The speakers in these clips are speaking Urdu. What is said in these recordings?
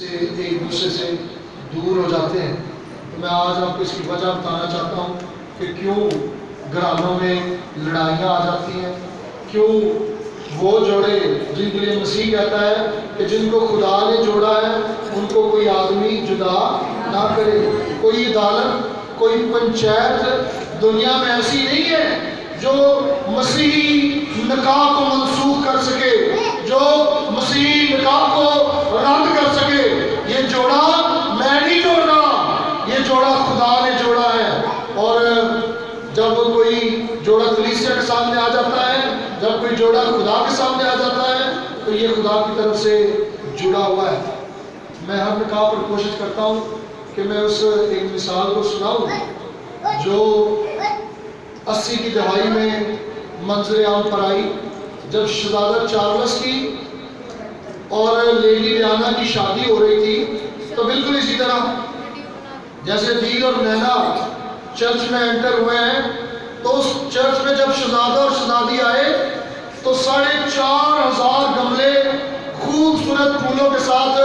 سے ایک دوسرے سے دور ہو جاتے ہیں. تو میں آج آپ کو اس کی وجہ بتانا چاہتا ہوں کہ کیوں گھرانوں میں لڑائیاں آ جاتی ہیں, کیوں وہ جوڑے جن کے لیے مسیح کہتا ہے کہ جن کو خدا نے جوڑا ہے ان کو کوئی آدمی جدا نہ کرے. کوئی عدالت, کوئی پنچایت دنیا میں ایسی نہیں ہے جو مسیحی نکاح کو منسوخ کر سکے, جو مسیحی نکاح کو رد کر سکے. یہ جوڑا میں نہیں جوڑ رہا, یہ جوڑا خدا نے جوڑا ہے. اور جب کوئی جوڑا کلیسیا کے سامنے آ جاتا ہے, جب کوئی جوڑا خدا کے سامنے آ جاتا ہے تو یہ خدا کی طرف سے جڑا ہوا ہے. میں ہر نکاح پر کوشش کرتا ہوں کہ میں اس ایک مثال کو سناؤں جو 80 کی دہائی میں منظر عام پر آئی, جب شہزادہ چارلس کی اور لیڈی ڈیانا کی شادی ہو رہی تھی. تو بالکل اسی طرح جیسے دیل اور نینا چرچ میں انٹر ہوئے ہیں, تو اس چرچ میں جب شہزادہ اور شہزادی آئے تو 4,500 گملے خوبصورت پھولوں کے ساتھ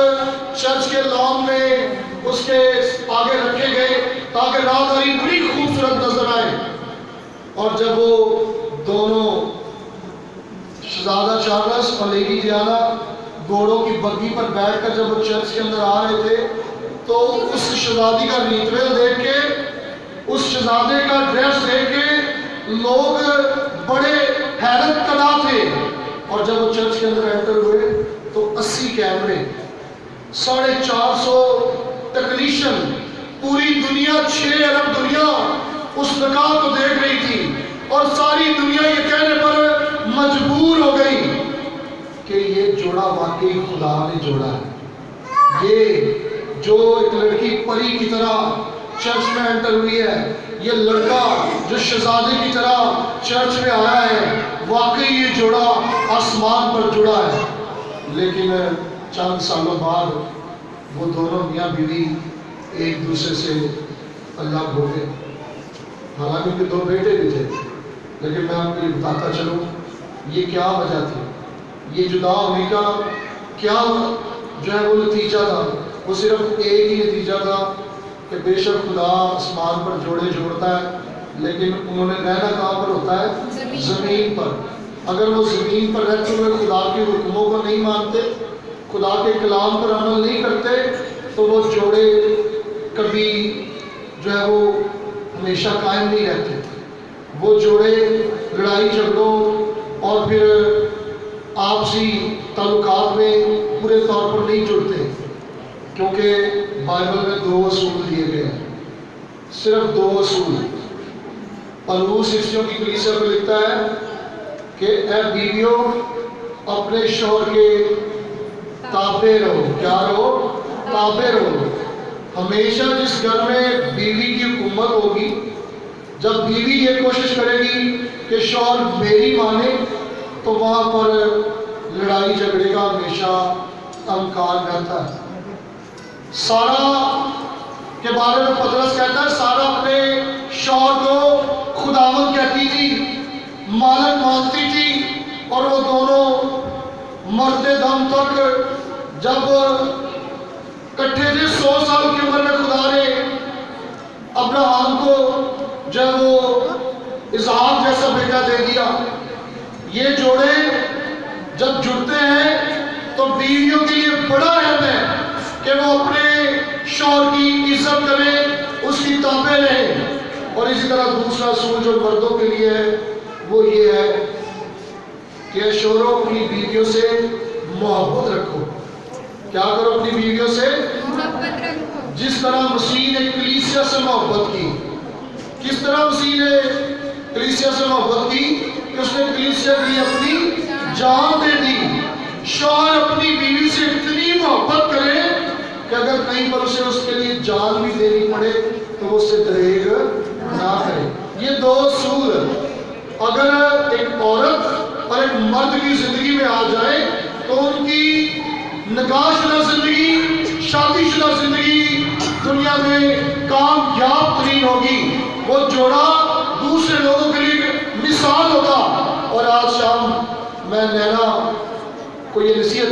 چرچ کے لان میں اس کے آگے رکھے گئے تاکہ راہداری بڑی خوبصورت نظر آئے. اور جب وہ دونوں شہزادہ چارلس اور لیڈی ڈیانا گھوڑوں کی بگی پر بیٹھ کر جب وہ چرچ کے اندر آ رہے تھے تو اس شہزادی کا ریتویل دیکھ کے, اس شہزادے کا ڈریس دیکھ کے لوگ بڑے حیرت کدا تھے. اور جب وہ چرچ کے اندر انٹر ہوئے تو 80 کیمرے, 450 ٹیکنیشین, پوری دنیا 6 ارب دنیا اس نکاح کو دیکھ رہی تھی. اور ساری دنیا یہ کہنے پر مجبور ہو گئی کہ یہ جوڑا واقعی خدا نے جوڑا ہے. یہ جو ایک لڑکی پری کی طرح چرچ میں انٹر ہوئی ہے, یہ لڑکا جو شہزادے کی طرح چرچ میں آیا ہے, واقعی یہ جوڑا آسمان پر جڑا ہے. لیکن چند سالوں بعد وہ دونوں میاں بیوی ایک دوسرے سے الگ ہو گئے. حالانکہ ان کے 2 بیٹے بھی تھے, لیکن میں آپ کو یہ بتاتا چلوں یہ کیا وجہ تھی. یہ جدا ہونے کا کیا جو ہے وہ نتیجہ تھا. وہ صرف ایک ہی نتیجہ تھا کہ بے شک خدا آسمان پر جوڑے جوڑتا ہے, لیکن انہوں نے رہنا کہاں پر ہوتا ہے؟ زمین پر. اگر وہ زمین پر رہتے ہوئے خدا کے حکموں کو نہیں مانتے, خدا کے کلام پر عمل نہیں کرتے, تو وہ جوڑے کبھی جو ہے وہ ہمیشہ قائم نہیں رہتے. وہ جوڑے لڑائی جھگڑوں اور پھر آپسی تعلقات میں پورے طور پر نہیں جڑتے, کیونکہ بائبل میں 2 اصول دیے گئے ہیں, صرف 2 اصول. پلوس افسیوں کی کلیسیا کو لکھتا ہے کہ اے بیویوں اپنے شوہر کے تابع رہو. کیا رہو؟ تابع رہو. ہمیشہ جس گھر میں بیوی کی حکومت ہوگی, جب بیوی یہ کوشش کرے گی کہ شوہر میری مانے, تو وہاں پر لڑائی جھگڑے کا ہمیشہ امکان رہتا ہے. سارا کے بارے میں پطرس کہتا ہے سارا اپنے شوہر کو خداوند کہتی تھی, مالک مانتی تھی, اور وہ دونوں مرتے دم تک جب کٹھے تھے 100 سال کی عمر میں خدا نے ابراہم کو جب وہ اسحاق جیسا بیٹا دے دیا. یہ جوڑے جب جڑتے ہیں تو بیویوں کے لیے بڑا اہم ہے کہ وہ اپنے شوہر کی عزت کریں, اس کی تابع رہیں. اور اسی طرح دوسرا اصول جو مردوں کے لیے ہے وہ یہ ہے کہ شوہروں اپنی بیویوں سے محبت رکھو. کیا کرو؟ اپنی بیویوں سے محبت رکھو. جس طرح مسیح نے کلیسیا سے محبت کی. کس طرح مسیح نے کلیسیا سے محبت کی کہ اس نے کلیسیا کے لیے اپنی جان دے دی. شوہر اپنی بیوی سے اتنی محبت کرے کہ اگر کہیں پر اسے اس کے لیے جان بھی دینی پڑے تو وہ اس سے دریغ نہ کرے. یہ 2 اصول اگر ایک عورت اور ایک مرد کی زندگی میں آ جائے تو ان کی نکاح شدہ زندگی, شادی شدہ زندگی دنیا میں کامیاب ترین ہوگی. وہ جوڑا دوسرے لوگوں کے لیے مثال ہوگا. اور آج شام میں نینا کو یہ نصیحت